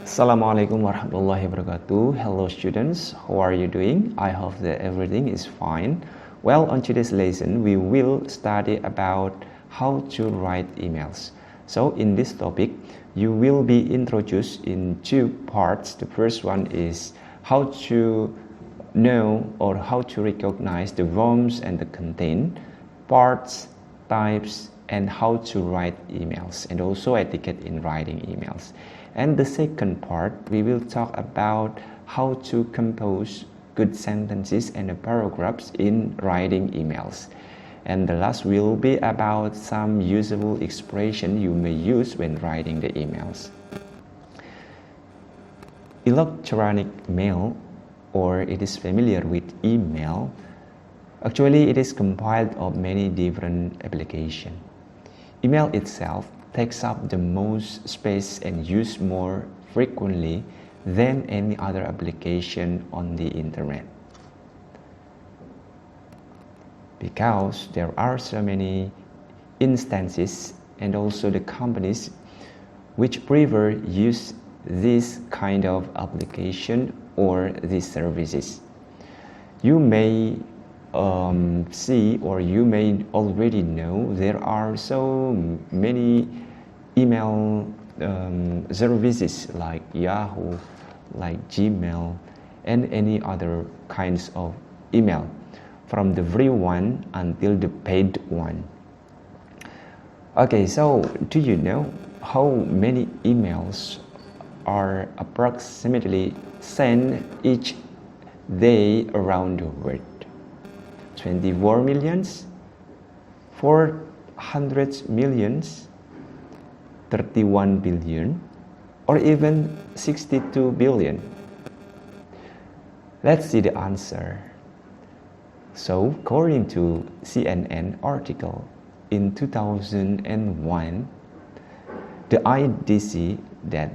Assalamualaikum warahmatullahi wabarakatuh. Hello students, how are you doing? I hope that everything is fine. Well, on today's lesson, we will study about how to write emails. So in this topic, you will be introduced in two parts. The first one is how to know or how to recognize the forms and the content, parts, types, and how to write emails, and also etiquette in writing emails. And the second part, we will talk about how to compose good sentences and paragraphs in writing emails. And the last will be about some usable expression you may use when writing the emails. Electronic mail, or it is familiar with email, actually it is compiled of many different applications. Email itself takes up the most space and used more frequently than any other application on the internet. Because there are so many instances and also the companies which prefer use this kind of application or these services. You may see, or you may already know, there are so many email services like Yahoo, like Gmail, and any other kinds of email, from the free one until the paid one. Okay, so do you know how many emails are approximately sent each day around the world? 24 millions, 400 millions, 31 billion, or even 62 billion? Let's see the answer. So, according to CNN article, in 2001, the IDC that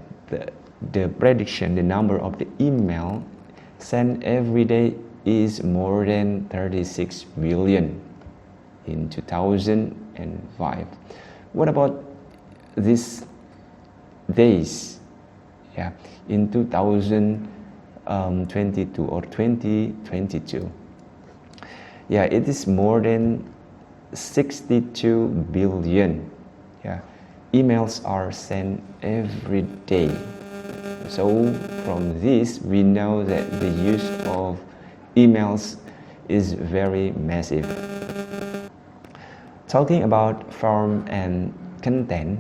the prediction, the number of the email sent every day is more than 36 billion in 2005. What about these days? Yeah, in 2022 or 2022. Yeah, it is more than 62 billion. Yeah, emails are sent every day. So from this, we know that the use of emails is very massive. Talking about form and content,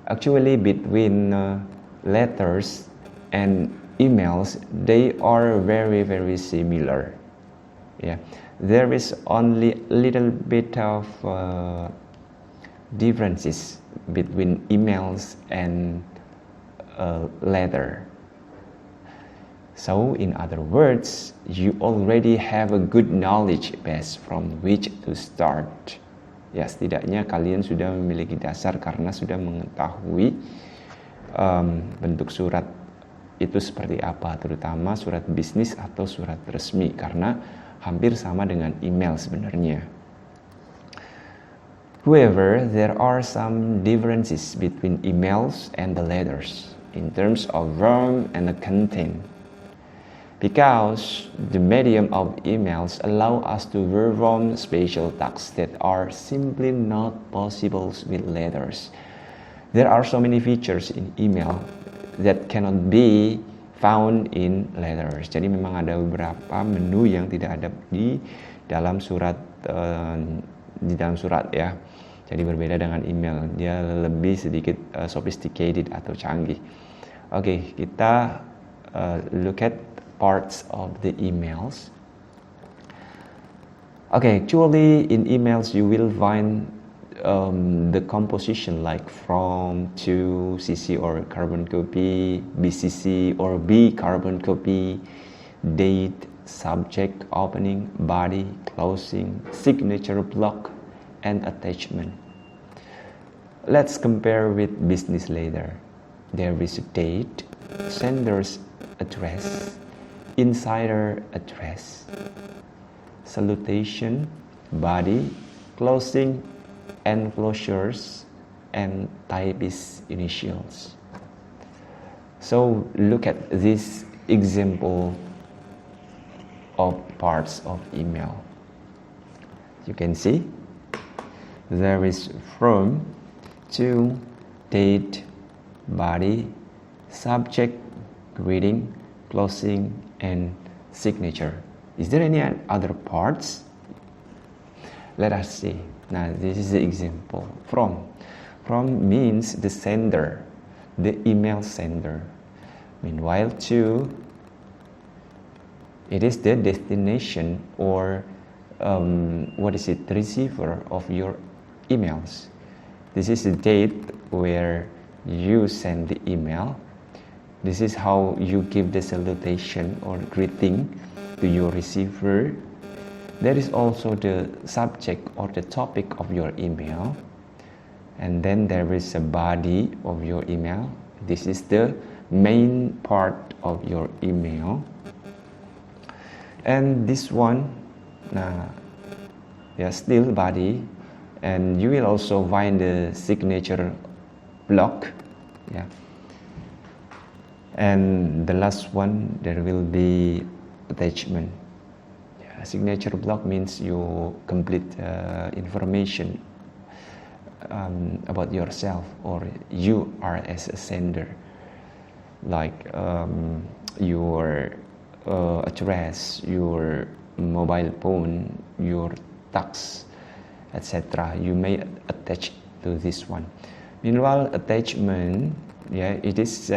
actually between letters and emails, they are very similar. Yeah, there is only a little bit of differences between emails and letter. So in other words, you already have a good knowledge base from which to start. Ya, setidaknya kalian sudah memiliki dasar karena sudah mengetahui bentuk surat itu seperti apa, terutama surat bisnis atau surat resmi, karena hampir sama dengan email sebenarnya. However, there are some differences between emails and the letters in terms of form and the content. Because the medium of emails allow us to perform special tasks that are simply not possible with letters. There are so many features in email that cannot be found in letters. Jadi memang ada beberapa menu yang tidak ada di dalam surat ya. Jadi berbeda dengan email, dia lebih sedikit sophisticated atau canggih. Oke, kita look at parts of the emails. Okay, actually in emails you will find the composition like from, to, CC or carbon copy, BCC or B carbon copy, date, subject, opening, body, closing, signature block, and attachment. Let's compare with business letter. There is a date, sender's address, insider address, salutation, body, closing, enclosures, and typist initials. So look at this example of parts of email. You can see there is from, to, date, body, subject, greeting, closing, and signature. Is there any other parts? Let us see. Now this is the example. From means the sender, the email sender. Meanwhile, to, it is the destination or the receiver of your emails. This is the date where you send the email. This is how you give the salutation or greeting to your receiver. There is also the subject or the topic of your email. And then there is a body of your email. This is the main part of your email. And this one, still body. And you will also find the signature block. And the last one, there will be attachment. Signature block means you complete information about yourself, or you are as a sender, like your address, your mobile phone, your tax, etc. You may attach to this one. Meanwhile, attachment, it is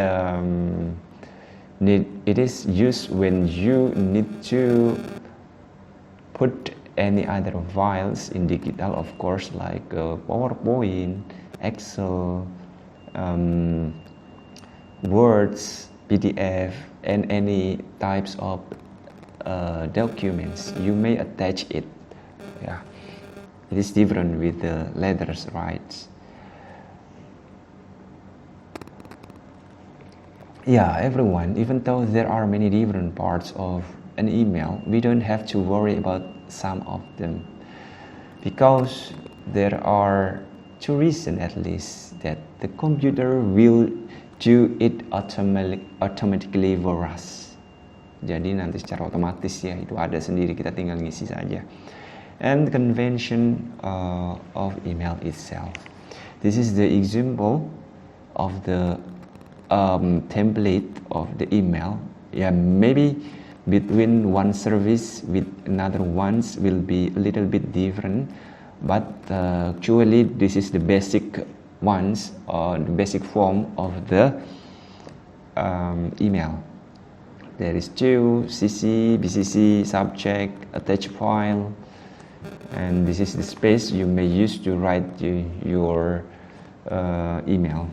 used when you need to put any other files in digital, of course, like PowerPoint, Excel, Words, PDF, and any types of documents. You may attach it. It is different with the letters, right? Everyone, even though there are many different parts of an email, we don't have to worry about some of them, because there are two reasons at least that the computer will do it automatically for us. Jadi nanti secara otomatis itu ada sendiri, kita tinggal ngisi saja. And the convention of email itself. This is the example of the template of the email. Maybe between one service with another ones will be a little bit different, but actually this is the basic ones, or the basic form of the email. There is to, CC, BCC, subject, attach file, and this is the space you may use to write your email.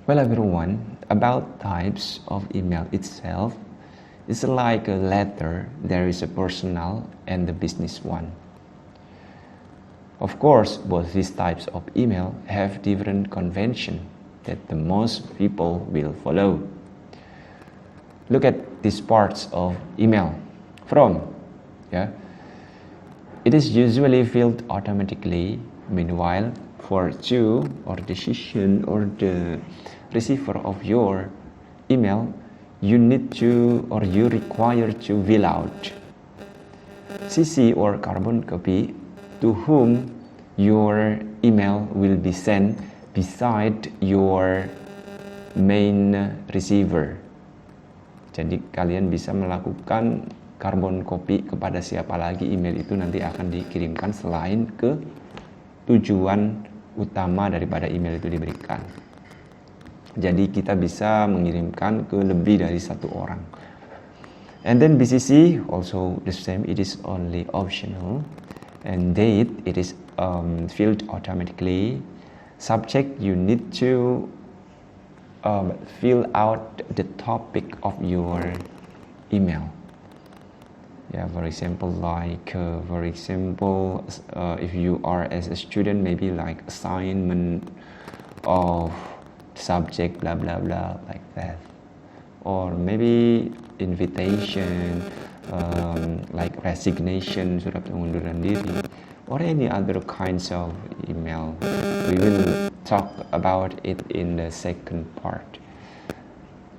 Well, everyone, about types of email itself, it's like a letter. There is a personal and the business one. Of course, both these types of email have different convention that the most people will follow. Look at these parts of email. From, it is usually filled automatically. Meanwhile, for to, or decision, or the receiver of your email, you need to, or you require to fill out. CC, or carbon copy, to whom your email will be sent beside your main receiver. Jadi kalian bisa melakukan carbon copy kepada siapa lagi email itu nanti akan dikirimkan selain ke tujuan utama daripada email itu diberikan. Jadi kita bisa mengirimkan ke lebih dari satu orang. And then BCC also the same, it is only optional. And date, it is filled automatically. Subject, you need to fill out the topic of your email. For example, if you are as a student, maybe like assignment of subject blah blah blah, like that. Or maybe invitation, like resignation, surat pengunduran diri, or any other kinds of email. We will talk about it in the second part.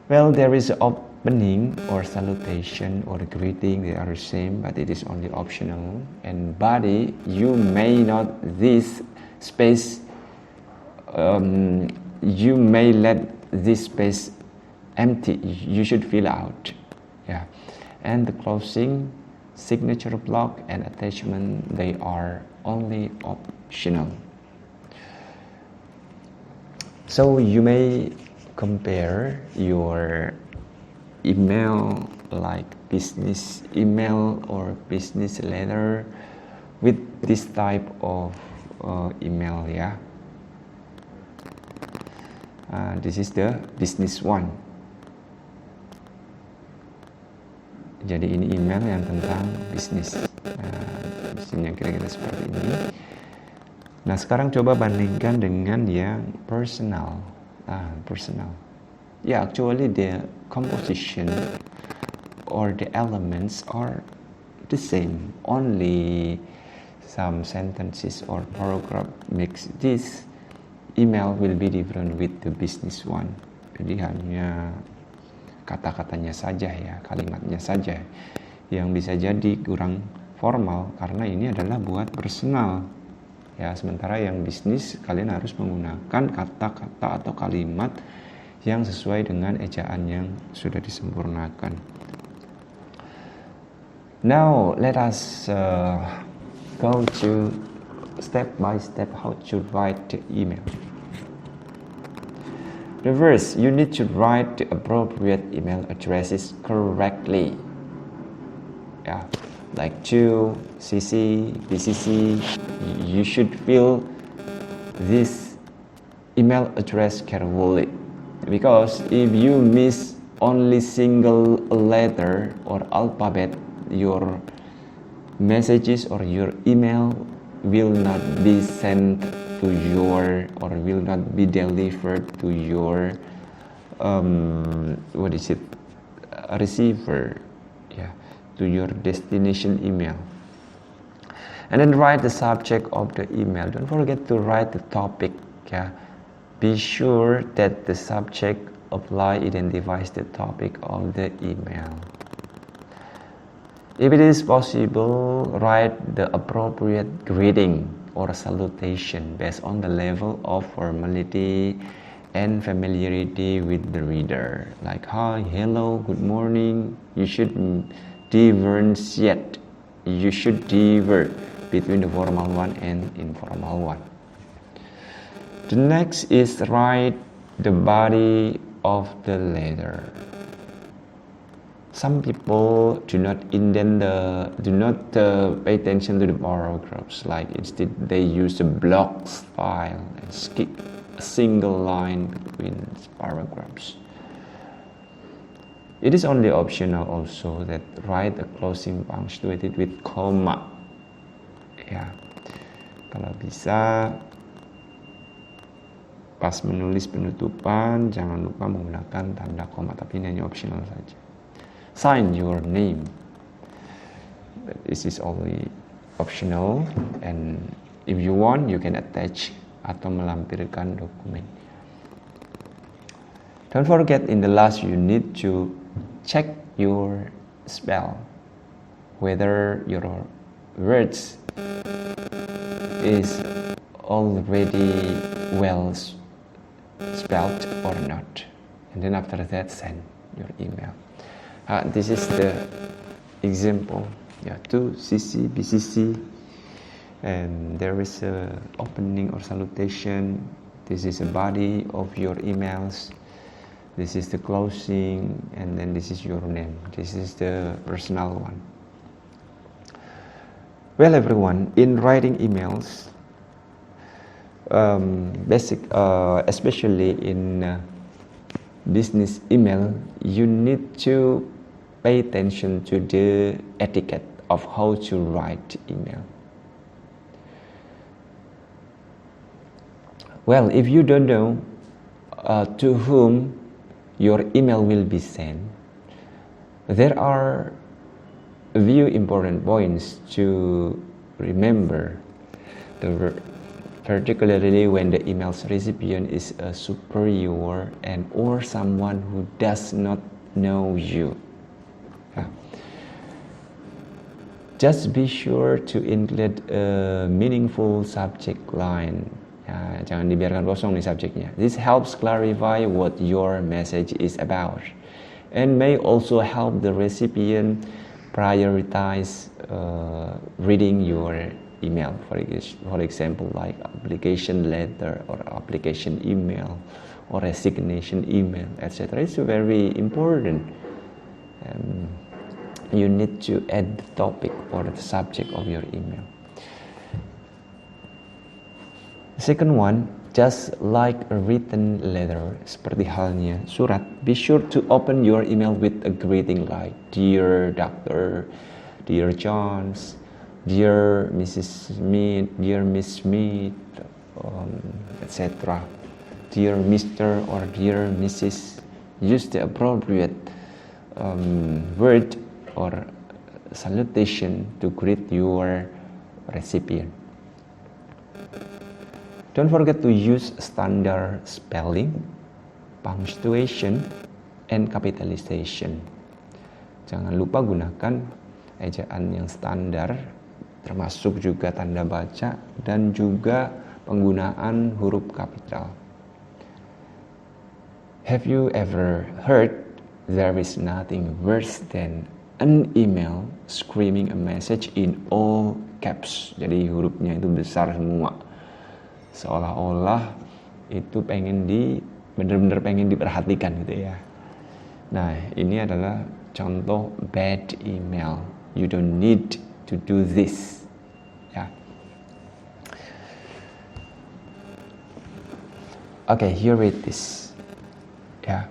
Well, there is opening or salutation or greeting. They are the same, but it is only optional. And body, you may not this space. You may let this space empty. You should fill out. Yeah. And the closing, signature block and attachment, they are only optional. So you may compare your email like business email or business letter with this type of email, yeah. This is the business one. Jadi ini email yang tentang bisnis. Isinya kira-kira seperti ini. Nah, sekarang coba bandingkan dengan yang personal. Personal. Yeah, actually the composition or the elements are the same. Only some sentences or paragraph makes this email will be different with the business one. Jadi hanya kata-katanya saja ya, kalimatnya saja yang bisa jadi kurang formal karena ini adalah buat personal ya. Sementara yang bisnis kalian harus menggunakan kata-kata atau kalimat yang sesuai dengan ejaan yang sudah disempurnakan. Now let us go to step by step how to write the email. The first, you need to write the appropriate email addresses correctly. Yeah, like to CC, BCC, you should fill this email address carefully. Because if you miss only single letter or alphabet, your messages or your email will not be sent to your or will not be delivered to your receiver, yeah, to your destination email. And then write the subject of the email. Don't forget to write the topic. Yeah, be sure that the subject of line identifies the topic of the email. If it is possible, write the appropriate greeting or salutation based on the level of formality and familiarity with the reader. Like hi, hello, good morning. You should differentiate. You should differ between the formal one and informal one. The next is write the body of the letter. Some people do not indent pay attention to the paragraphs. Like instead, they use a block style and skip a single line between paragraphs. It is only optional also that write a closing punctuated with comma. Ya, kalau bisa pas menulis penutupan jangan lupa menggunakan tanda koma, tapi ini hanya optional saja. Sign your name. This is only optional, and if you want, you can attach atau melampirkan dokumen. Don't forget, in the last you need to check your spell, whether your words is already well spelled or not, and then after that send your email. This is the example, yeah, to CC, BCC, and there is a opening or salutation. This is a body of your emails. This is the closing, and then this is your name. This is the personal one. Well, everyone, in writing emails, especially in business email, you need to pay attention to the etiquette of how to write email. Well, if you don't know to whom your email will be sent, there are a few important points to remember. particularly when the email's recipient is a superior and or someone who does not know you. Just be sure to include a meaningful subject line. Ya, jangan dibiarkan kosong nih subjeknya. This helps clarify what your message is about, and may also help the recipient prioritize reading your email. For example, like application letter or application email or resignation email, etc. It's very important. You need to add the topic or the subject of your email. The second one, just like a written letter, seperti halnya surat, be sure to open your email with a greeting like Dear Doctor, Dear Jones, Dear Mrs. Smith, Dear Miss Smith, etc. Dear Mr. or Dear Mrs. Use the appropriate word or salutation to greet your recipient. Don't forget to use standard spelling, punctuation, and capitalization. Jangan lupa gunakan ejaan yang standar, termasuk juga tanda baca dan juga penggunaan huruf kapital. Have you ever heard there is nothing worse than an email screaming a message in all caps? Jadi hurufnya itu besar semua, seolah-olah itu bener-bener pengen diperhatikan gitu ya. Nah, ini adalah contoh bad email. You don't need to do this. Ya. Okay, here it is. Ya.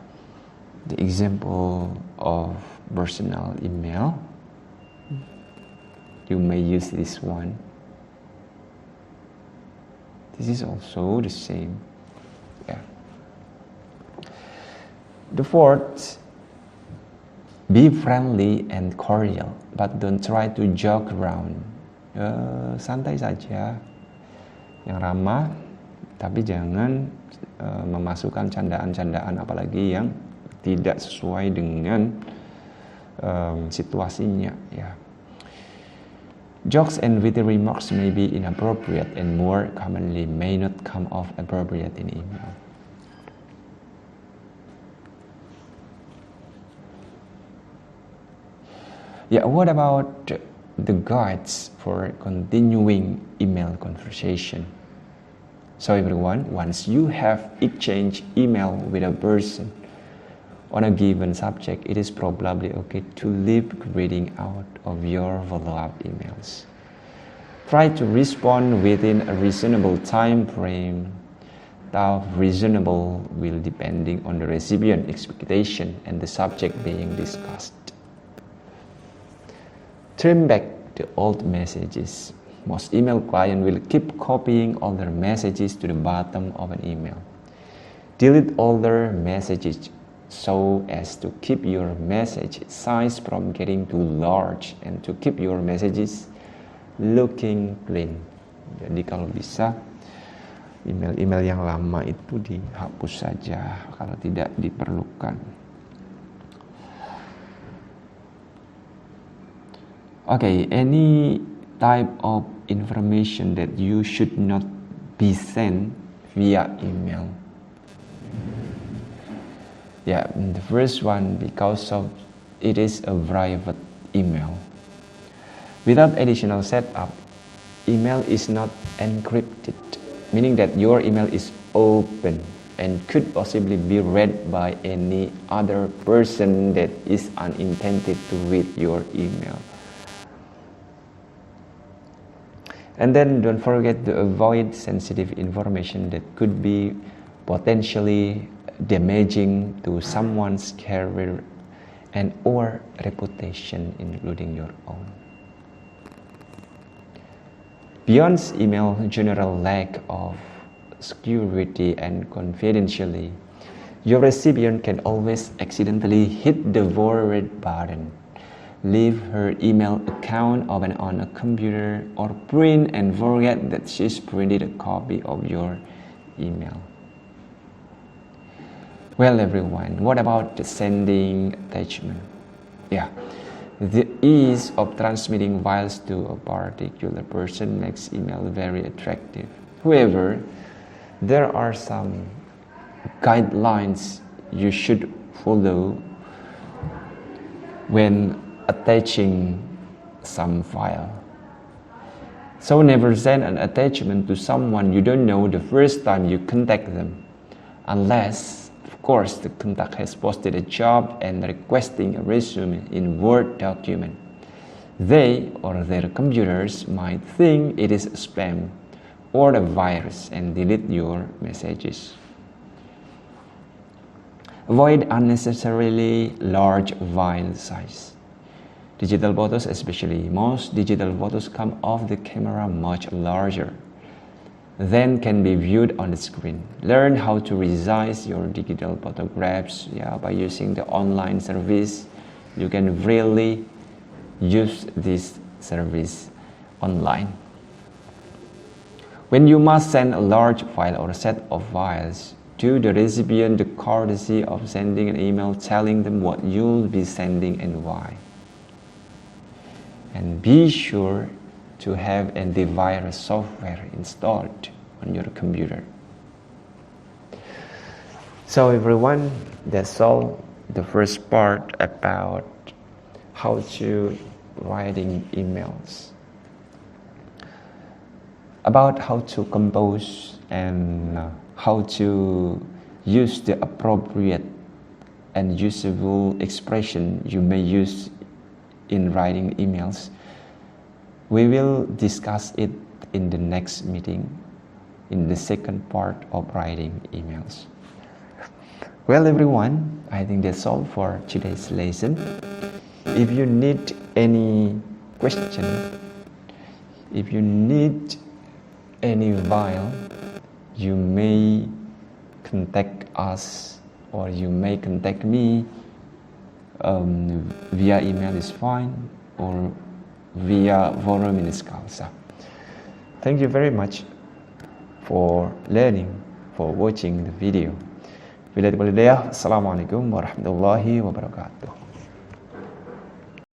The example of personal email. You may use this one. This is also the same. Yeah. The fourth, be friendly and cordial, but don't try to joke around. Santai saja, yang ramah, tapi jangan memasukkan candaan-candaan, apalagi yang tidak sesuai dengan situasinya. Ya. Jokes and witty remarks may be inappropriate and more commonly may not come off appropriate in email. Yeah, what about the guides for continuing email conversation? So everyone, once you have exchanged email with a person on a given subject, it is probably okay to leave reading out of your follow-up emails. Try to respond within a reasonable time frame. Now, reasonable will depending on the recipient expectation and the subject being discussed. Trim back the old messages. Most email clients will keep copying older messages to the bottom of an email. Delete older messages so as to keep your message size from getting too large and to keep your messages looking clean. Jadi kalau bisa email-email yang lama itu dihapus saja kalau tidak diperlukan. Okay, any type of information that you should not be sent via email. Yeah, the first one, because of it is a private email. Without additional setup, email is not encrypted, meaning that your email is open and could possibly be read by any other person that is unintended to read your email. And then don't forget to avoid sensitive information that could be potentially damaging to someone's career and or reputation, including your own. Beyond email general lack of security and confidentiality, your recipient can always accidentally hit the forward button, leave her email account open on a computer, or print and forget that she's printed a copy of your email. Well, everyone, what about the sending attachment? Yeah, the ease of transmitting files to a particular person makes email very attractive. However, there are some guidelines you should follow when attaching some file. So never send an attachment to someone you don't know the first time you contact them, unless, of course, the contact has posted a job and requesting a resume in Word document. They or their computers might think it is spam or a virus and delete your messages. Avoid unnecessarily large file size. Digital photos, especially most digital photos, come off the camera much larger than can be viewed on the screen. Learn how to resize your digital photographs by using the online service. You can really use this service online. When you must send a large file or a set of files, do the recipient the courtesy of sending an email telling them what you'll be sending and why. And be sure to have antivirus software installed on your computer. So everyone, that's all the first part about how to writing emails. About how to compose and how to use the appropriate and usable expression you may use in writing emails. We will discuss it in the next meeting, in the second part of writing emails. Well, everyone, I think that's all for today's lesson. If you need any question, if you need any file, you may contact us or you may contact me via email is fine, or via forum in Scalsa. Thank you very much for learning, for watching the video. Assalamualaikum warahmatullahi wabarakatuh.